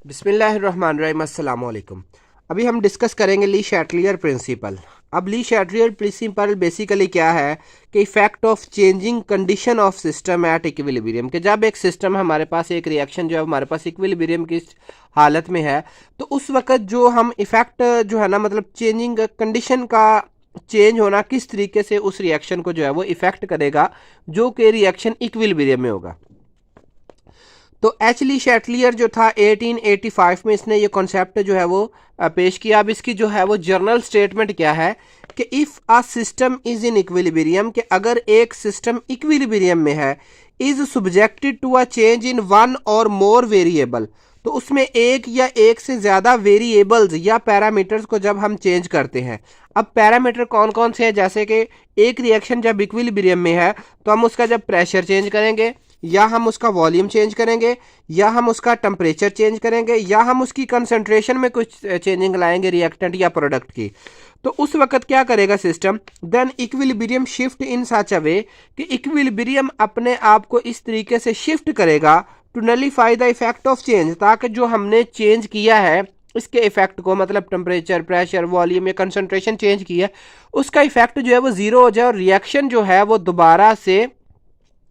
बिस्मिल्लाहिर्रहमानिर्रहीम, अस्सलाम वालेकुम। अभी हम डिस्कस करेंगे ली शैटलियर प्रिंसिपल। अब ली शैटलियर प्रिंसिपल बेसिकली क्या है कि effect of changing condition of system at equilibrium, कि जब एक सिस्टम हमारे पास एक रिएक्शन जो है हमारे पास इक्विलिब्रियम की हालत में है, तो उस वक्त जो हम इफेक्ट जो है ना, मतलब चेंजिंग कंडीशन का चेंज होना किस तरीके से उस रिएक्शन को जो है वो इफेक्ट करेगा, जो कि रिएक्शन इक्विलिब्रियम में होगा। तो एच ली शैटलियर जो था 1885 में इसने ये कॉन्सेप्ट जो है वो पेश किया। अब इसकी जो है वो जर्नल स्टेटमेंट क्या है कि if a system is in equilibrium, कि अगर एक सिस्टम इक्विलिब्रियम में है, is subjected to a change in one or more variable, तो उसमें एक या एक से ज़्यादा वेरिएबल्स या पैरामीटर्स को जब हम चेंज करते हैं। अब पैरामीटर कौन कौन से हैं, जैसे कि एक रिएक्शन जब इक्विलिब्रियम में है तो हम उसका जब प्रेशर चेंज करेंगे, या हम उसका वॉल्यूम चेंज करेंगे, या हम उसका टेम्परेचर चेंज करेंगे, या हम उसकी कंसंट्रेशन में कुछ चेंजिंग लाएंगे रिएक्टेंट या प्रोडक्ट की, तो उस वक्त क्या करेगा system, then equilibrium shift in such a way, कि इक्विलिब्रियम अपने आप को इस तरीके से शिफ्ट करेगा to nullify the effect of change, ताकि जो हमने चेंज किया है इसके इफेक्ट को, मतलब टेम्परेचर, प्रेशर, वॉल्यूम या कंसंट्रेशन चेंज किया, उसका इफेक्ट जो है वो जीरो हो जाए और रिएक्शन जो है वो दोबारा से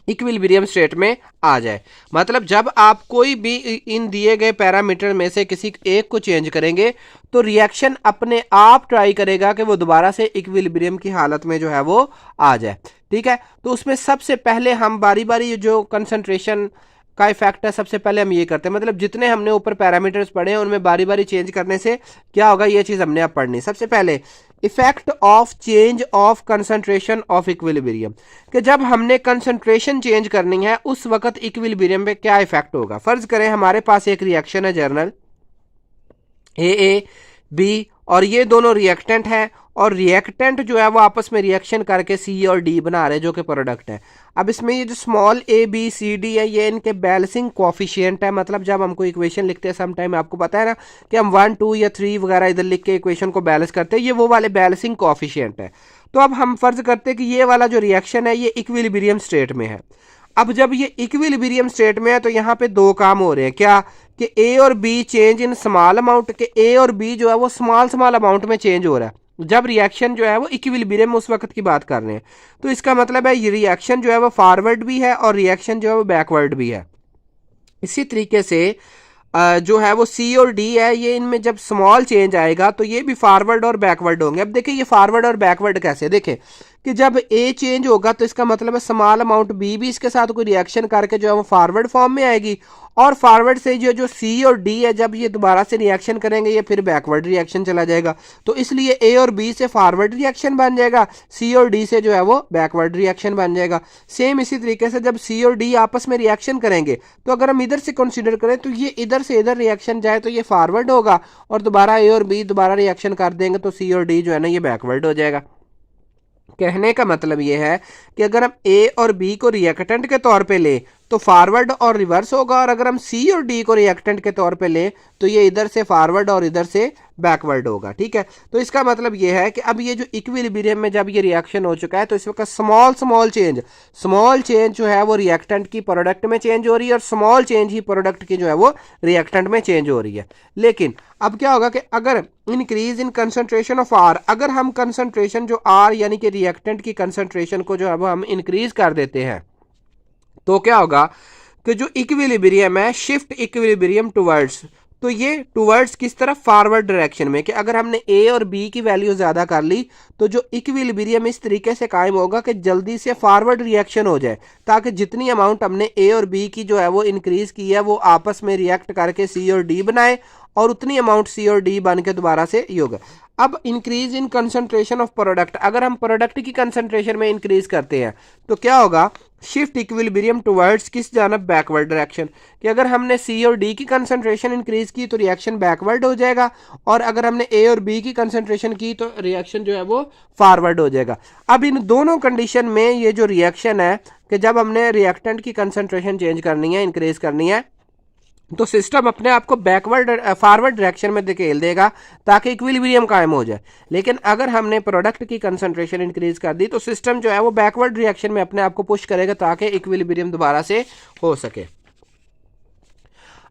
इक्विलिब्रियम स्टेट में आ जाए। मतलब जब आप कोई भी इन दिए गए पैरामीटर में से किसी एक को चेंज करेंगे तो रिएक्शन अपने आप ट्राई करेगा कि वो दोबारा से इक्विलिब्रियम की हालत में जो है वो आ जाए। ठीक है, तो उसमें सबसे पहले हम बारी बारी जो कंसंट्रेशन का इफेक्ट है, सबसे पहले हम ये करते हैं, मतलब जितने हमने ऊपर पैरामीटर्स पढ़े हैं उनमें बारी बारी चेंज करने से क्या होगा, ये चीज़ हमने अब पढ़नी। सबसे पहले effect of change of concentration of equilibrium, कि जब हमने कंसंट्रेशन चेंज करनी है उस वक्त इक्विलिब्रियम पे क्या इफेक्ट होगा। फर्ज करें हमारे पास एक रिएक्शन है जर्नल ए बी, और ये दोनों रिएक्टेंट हैं, और रिएक्टेंट जो है वो आपस में रिएक्शन करके सी और डी बना रहे हैं जो कि प्रोडक्ट है। अब इसमें ये जो small A B C D है ये इनके बैलेंसिंग कोफिशिएंट है, मतलब जब हमको इक्वेशन लिखते हैं सम टाइम आपको पता है ना कि हम 1 2 या 3 वगैरह इधर लिख के इक्वेशन को बैलेंस करते हैं, ये वो वाले बैलेंसिंग कोफिशिएंट है। तो अब हम फर्ज करते हैं कि ये वाला जो रिएक्शन है ये इक्विलिब्रियम स्टेट में है। अब जब ये इक्विलिब्रियम स्टेट में है तो यहाँ पे दो काम हो रहे हैं, क्या कि ए और B change in small amount, के ए और बी जो है वो स्मॉल स्मॉल अमाउंट में चेंज हो रहा है जब रिएक्शन जो है वो इक्विलिब्रियम उस वक्त की बात कर रहे हैं। तो इसका मतलब है ये रिएक्शन जो है वो फॉरवर्ड भी है और रिएक्शन जो है वो बैकवर्ड भी है। इसी तरीके से जो है वो सी और डी है, ये इनमें जब स्मॉल चेंज आएगा तो ये भी फॉरवर्ड और बैकवर्ड होंगे। अब देखिए ये फॉरवर्ड और बैकवर्ड कैसे, देखें कि जब ए चेंज होगा तो इसका मतलब है स्मॉल अमाउंट बी भी इसके साथ कोई रिएक्शन करके जो है वो फॉरवर्ड फॉर्म में आएगी, और फॉरवर्ड से जो जो सी और डी है जब ये दोबारा से रिएक्शन करेंगे ये फिर बैकवर्ड रिएक्शन चला जाएगा। तो इसलिए ए और बी से फॉरवर्ड रिएक्शन बन जाएगा, सी और डी से जो है वो बैकवर्ड रिएक्शन बन जाएगा। सेम इसी तरीके से जब सी और डी आपस में रिएक्शन करेंगे तो अगर हम इधर से कंसीडर करें तो ये इधर से इधर रिएक्शन जाए तो ये फॉरवर्ड होगा, और दोबारा ए और बी दोबारा रिएक्शन कर देंगे तो सी और डी जो है ना ये बैकवर्ड हो जाएगा। कहने का मतलब ये है कि अगर हम ए और बी को रिएक्टेंट के तौर पे ले तो फॉरवर्ड और रिवर्स होगा, और अगर हम सी और डी को रिएक्टेंट के तौर पे ले तो ये इधर से फॉरवर्ड और इधर से बैकवर्ड होगा। ठीक है, तो इसका मतलब ये है कि अब ये जो इक्विलिब्रियम में जब ये रिएक्शन हो चुका है तो इस वक्त स्मॉल चेंज जो है वो रिएक्टेंट की प्रोडक्ट में चेंज हो रही है, और स्मॉल चेंज ही प्रोडक्ट की जो है वो रिएक्टेंट में चेंज हो रही है। लेकिन अब क्या होगा कि अगर increase in concentration of R, अगर हम कंसंट्रेशन जो आर यानी कि रिएक्टेंट की कंसंट्रेशन को जो अब हम इंक्रीज कर देते हैं तो क्या होगा कि जो इक्विलिब्रियम है शिफ्ट इक्विलिब्रियम टुवर्ड्स, तो ये टुवर्ड्स किस तरफ, फॉरवर्ड डायरेक्शन में, कि अगर हमने ए और बी की वैल्यू ज़्यादा कर ली तो जो इक्विलिब्रियम इस तरीके से कायम होगा कि जल्दी से फॉरवर्ड रिएक्शन हो जाए, ताकि जितनी अमाउंट हमने ए और बी की जो है वो इंक्रीज की है वो आपस में रिएक्ट करके सी और डी बनाए, और उतनी अमाउंट सी और डी बन के दोबारा से ये होगा। अब increase in concentration of product, अगर हम प्रोडक्ट की कंसंट्रेशन में इंक्रीज करते हैं तो क्या होगा, शिफ्ट इक्विलिब्रियम टुवर्ड्स किस जानब, बैकवर्ड डायरेक्शन, कि अगर हमने सी और डी की कंसंट्रेशन इंक्रीज की तो रिएक्शन बैकवर्ड हो जाएगा, और अगर हमने ए और बी की कंसंट्रेशन की तो रिएक्शन जो है वो फॉरवर्ड हो जाएगा। अब इन दोनों कंडीशन में ये जो रिएक्शन है कि जब हमने रिएक्टेंट की कंसंट्रेशन चेंज करनी है, इंक्रीज करनी है, तो सिस्टम अपने आप को बैकवर्ड फॉरवर्ड डायरेक्शन में धकेल देगा ताकि इक्विलिब्रियम कायम हो जाए। लेकिन अगर हमने प्रोडक्ट की कंसंट्रेशन इंक्रीज कर दी तो सिस्टम जो है वो बैकवर्ड रिएक्शन में अपने आप को पुश करेगा ताकि इक्विलिब्रियम दोबारा से हो सके।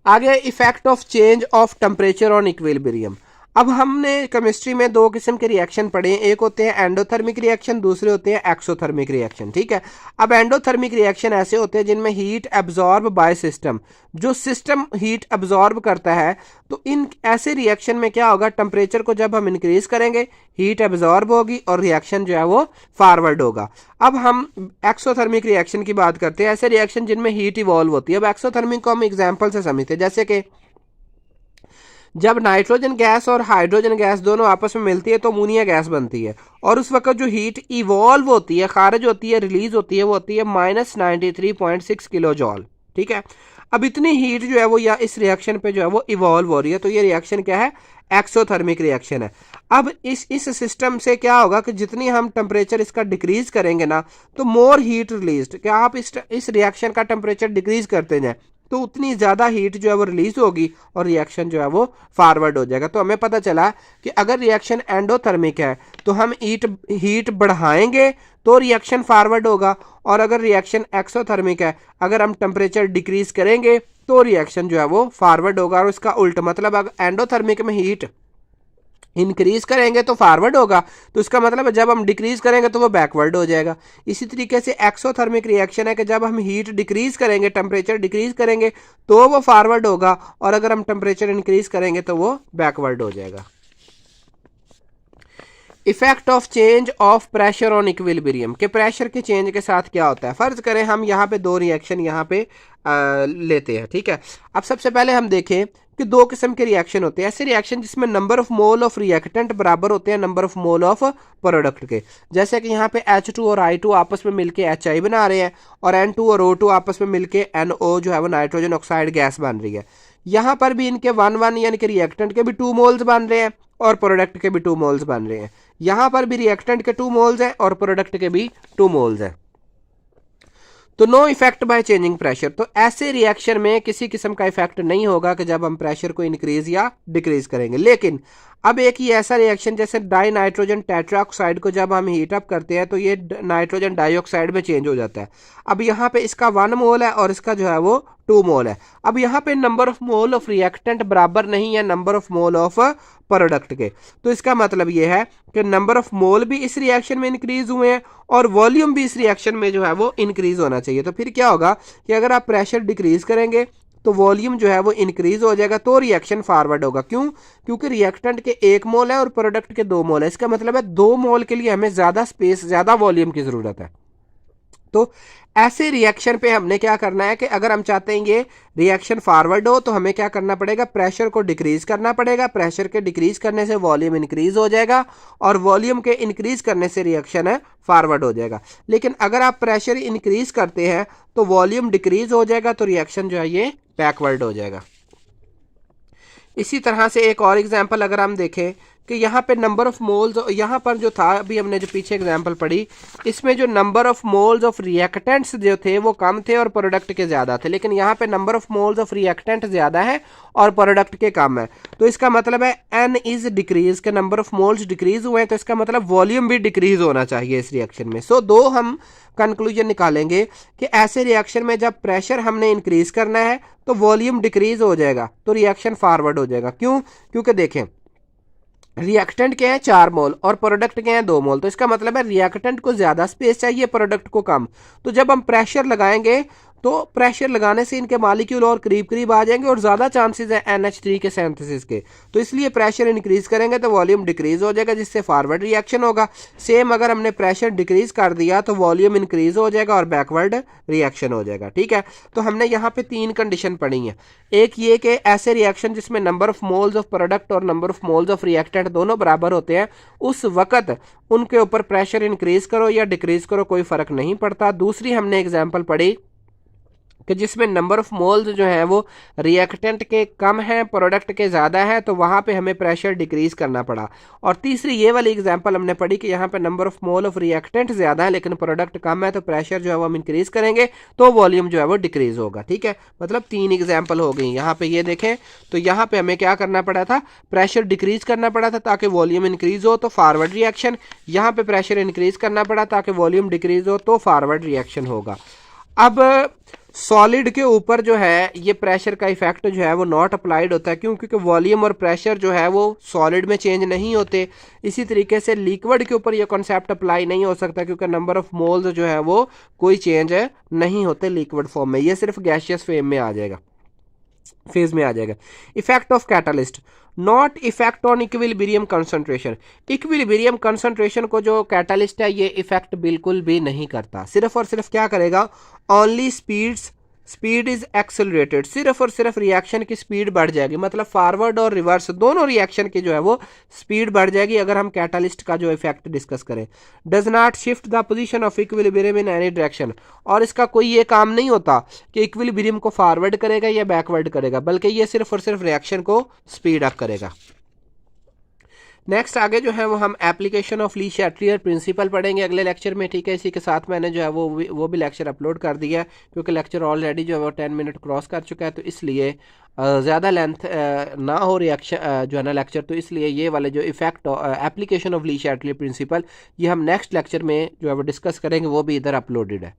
आगे effect of change of temperature on equilibrium. अब हमने केमिस्ट्री में दो किस्म के रिएक्शन पढ़े हैं, एक होते हैं एंडोथर्मिक रिएक्शन, दूसरे होते हैं एक्सोथर्मिक रिएक्शन। ठीक है, अब एंडोथर्मिक रिएक्शन ऐसे होते हैं जिनमें हीट एब्जॉर्ब बाय सिस्टम, जो सिस्टम हीट एब्जॉर्ब करता है। तो इन ऐसे रिएक्शन में क्या होगा, टेम्परेचर को जब हम इंक्रीज करेंगे हीट एब्जॉर्ब होगी और रिएक्शन जो है वो फॉरवर्ड होगा। अब हम एक्सोथर्मिक रिएक्शन की बात करते हैं, ऐसे रिएक्शन जिनमें हीट इवॉल्व होती है। अब एक्सोथर्मिक को हम एग्जाम्पल से समझते हैं, जैसे कि जब नाइट्रोजन गैस और हाइड्रोजन गैस दोनों आपस में मिलती है तो अमोनिया गैस बनती है, और उस वक्त जो हीट इवॉल्व होती है, खारिज होती है, रिलीज होती है, वो होती है -93.6 किलो जॉल। ठीक है, अब इतनी हीट जो है वो या इस रिएक्शन पे जो है वो इवॉल्व हो रही है, तो ये रिएक्शन क्या है, एक्सोथर्मिक रिएक्शन है। अब इस सिस्टम से क्या होगा कि जितनी हम टेम्परेचर इसका डिक्रीज करेंगे ना, तो मोर हीट रिलीज, क्या आप इस रिएक्शन का टेम्परेचर डिक्रीज करते जाए तो उतनी ज़्यादा हीट जो है वो रिलीज होगी और रिएक्शन जो है वो फॉरवर्ड हो जाएगा। तो हमें पता चला कि अगर रिएक्शन एंडोथर्मिक है तो हम हीट बढ़ाएंगे तो रिएक्शन फॉरवर्ड होगा, और अगर रिएक्शन एक्सोथर्मिक है, अगर हम टेम्परेचर डिक्रीज करेंगे तो रिएक्शन जो है वो फॉरवर्ड होगा। और इसका उल्टा मतलब, अगर एंडोथर्मिक में हीट इंक्रीज करेंगे तो फॉरवर्ड होगा, तो इसका मतलब है जब हम डिक्रीज करेंगे तो वो बैकवर्ड हो जाएगा। इसी तरीके से एक्सोथर्मिक रिएक्शन है कि जब हम हीट डिक्रीज करेंगे, टेम्परेचर डिक्रीज करेंगे तो वो फॉरवर्ड होगा, और अगर हम टेम्परेचर इंक्रीज करेंगे तो वो बैकवर्ड हो जाएगा। Effect of change of pressure on equilibrium, के प्रेशर के चेंज के साथ क्या होता है। फर्ज करें हम यहाँ पे दो रिएक्शन यहाँ पे लेते हैं। ठीक है, अब सबसे पहले हम देखें कि दो किस्म के रिएक्शन होते हैं, ऐसे रिएक्शन जिसमें number of mole of reactant बराबर होते हैं number of mole of product के। जैसे कि यहाँ पे H2 और I2 आपस में मिलके HI बना रहे हैं, और N2 और O2 आपस में मिलके NO जो है वो नाइट्रोजन ऑक्साइड गैस बन रही है। यहाँ पर भी इनके 1-1 यानी कि रिएक्टेंट के भी 2 मोल्स बन रहे हैं और प्रोडक्ट के भी 2 मोल्स बन रहे हैं। यहाँ पर भी रिएक्टेंट के 2 मोल्स हैं और प्रोडक्ट के भी 2 मोल्स हैं। तो no effect by changing pressure, तो ऐसे रिएक्शन में किसी किस्म का इफेक्ट नहीं होगा कि जब हम प्रेशर को इंक्रीज या डिक्रीज करेंगे। लेकिन अब एक ही ऐसा रिएक्शन जैसे डाई नाइट्रोजन टेट्राऑक्साइड को जब हम हीट अप करते हैं तो ये नाइट्रोजन डाइऑक्साइड में चेंज हो जाता है। अब यहाँ पे इसका 1 मोल है और इसका जो है वो 2 मोल है। अब यहाँ पे number of mole of reactant बराबर नहीं है number of mole of product के, तो इसका मतलब ये है कि नंबर ऑफ मोल भी इस रिएक्शन में इंक्रीज हुए हैं और वॉल्यूम भी इस रिएक्शन में जो है वो इंक्रीज होना चाहिए। तो फिर क्या होगा कि अगर आप प्रेशर डिक्रीज करेंगे तो वॉल्यूम जो है वो इंक्रीज हो जाएगा, तो रिएक्शन फॉरवर्ड होगा। क्यों? क्योंकि रिएक्टेंट के 1 मोल है और प्रोडक्ट के 2 मोल है। इसका मतलब है 2 मोल के लिए हमें ज्यादा स्पेस, ज्यादा वॉल्यूम की जरूरत है। तो ऐसे रिएक्शन पे हमने क्या करना है कि अगर हम चाहते हैं ये रिएक्शन फॉरवर्ड हो तो हमें क्या करना पड़ेगा, प्रेशर को डिक्रीज करना पड़ेगा। प्रेशर के डिक्रीज करने से वॉल्यूम इंक्रीज हो जाएगा और वॉल्यूम के इंक्रीज करने से रिएक्शन है फॉरवर्ड हो जाएगा। लेकिन अगर आप प्रेशर इंक्रीज करते हैं तो वॉल्यूम डिक्रीज हो जाएगा, तो रिएक्शन जो है ये बैकवर्ड हो जाएगा। इसी तरह से एक और एग्जांपल अगर हम देखें कि यहाँ पे नंबर ऑफ मोल्स, यहाँ पर जो था अभी हमने जो पीछे एग्जांपल पढ़ी, इसमें जो number of moles of reactants जो थे वो कम थे और प्रोडक्ट के ज़्यादा थे। लेकिन यहाँ पे number of moles of reactant ज़्यादा है और प्रोडक्ट के कम है। तो इसका मतलब है एन इज डिक्रीज, के नंबर ऑफ मोल्स डिक्रीज हुए हैं, तो इसका मतलब वॉल्यूम भी डिक्रीज होना चाहिए इस रिएक्शन में। सो दो हम कंक्लूजन निकालेंगे कि ऐसे रिएक्शन में जब प्रेशर हमने इंक्रीज करना है तो वॉल्यूम डिक्रीज हो जाएगा, तो रिएक्शन फॉरवर्ड हो जाएगा। क्यों? क्योंकि देखें रिएक्टेंट के हैं 4 मोल और प्रोडक्ट के हैं 2 मोल, तो इसका मतलब है रिएक्टेंट को ज्यादा स्पेस चाहिए, प्रोडक्ट को कम। तो जब हम प्रेशर लगाएंगे तो प्रेशर लगाने से इनके मॉलिक्यूल और करीब करीब आ जाएंगे और ज्यादा चांसेस है NH3 के सिंथेसिस के। तो इसलिए प्रेशर इंक्रीज करेंगे तो वॉल्यूम डिक्रीज हो जाएगा, जिससे फॉरवर्ड रिएक्शन होगा। सेम अगर हमने प्रेशर डिक्रीज कर दिया तो वॉल्यूम इंक्रीज हो जाएगा और बैकवर्ड रिएक्शन हो जाएगा। ठीक है, तो हमने यहाँ पे 3 कंडीशन पढ़ी है। एक ये कि ऐसे रिएक्शन जिसमें number of moles of product और number of moles of reactant दोनों बराबर होते हैं, उस वक्त उनके ऊपर प्रेशर इंक्रीज करो या डिक्रीज करो कोई फर्क नहीं पड़ता। दूसरी हमने एग्जाम्पल पढ़ी कि जिसमें नंबर ऑफ मोल्स जो है वो रिएक्टेंट के कम है, प्रोडक्ट के ज़्यादा है, तो वहाँ पे हमें प्रेशर डिक्रीज करना पड़ा। और तीसरी ये वाली एग्जांपल हमने पढ़ी कि यहाँ पे number of mole of reactant ज़्यादा है लेकिन प्रोडक्ट कम है, तो प्रेशर जो है वो हम इंक्रीज करेंगे तो वॉल्यूम जो है वो डिक्रीज होगा। ठीक है, मतलब 3 एग्जाम्पल हो गई। यहाँ पे ये देखें तो यहाँ पे हमें क्या करना पड़ा था, प्रेशर डिक्रीज करना पड़ा था ताकि वॉल्यूम इंक्रीज हो, तो फॉरवर्ड रिएक्शन। यहाँ पे प्रेशर इंक्रीज करना पड़ा ताकि वॉल्यूम डिक्रीज हो, तो फॉरवर्ड रिएक्शन होगा। अब सॉलिड के ऊपर जो है ये प्रेशर का इफेक्ट जो है वो नॉट अप्लाइड होता है, क्यों? क्योंकि वॉल्यूम और प्रेशर जो है वो सॉलिड में चेंज नहीं होते। इसी तरीके से लिक्विड के ऊपर ये कॉन्सेप्ट अप्लाई नहीं हो सकता, क्योंकि नंबर ऑफ मोल्स जो है वो कोई चेंज नहीं होते लिक्विड फॉर्म में, ये सिर्फ गैसियस फेम में आ जाएगा, फेज में आ जाएगा। Effect of catalyst, not effect on equilibrium concentration. Equilibrium concentration को जो कैटलिस्ट है ये इफेक्ट बिल्कुल भी नहीं करता, सिर्फ और सिर्फ क्या करेगा, ओनली स्पीड इज एक्सेलरेटेड, सिर्फ और सिर्फ रिएक्शन की स्पीड बढ़ जाएगी, मतलब फॉरवर्ड और रिवर्स दोनों रिएक्शन की जो है वो स्पीड बढ़ जाएगी अगर हम कैटलिस्ट का जो इफेक्ट डिस्कस करें। Does not shift the position of equilibrium in any direction, और इसका कोई ये काम नहीं होता कि इक्विलिब्रियम को फॉरवर्ड करेगा या बैकवर्ड करेगा, बल्कि ये सिर्फ और सिर्फ रिएक्शन को स्पीड अप करेगा। नेक्स्ट आगे जो है वो हम application of Le Chatelier principal पढ़ेंगे अगले लेक्चर में, ठीक है। इसी के साथ मैंने जो है वो भी लेक्चर अपलोड कर दिया है, क्योंकि लेक्चर ऑलरेडी जो है वो 10 मिनट क्रॉस कर चुका है, तो इसलिए ज़्यादा लेंथ ना हो रिएक्शन जो है ना लेक्चर, तो इसलिए ये वाले जो effect application of Le Chatelier principle ये हम नेक्स्ट लेक्चर में जो है वो डिस्कस करेंगे, वो भी इधर अपलोडेड है।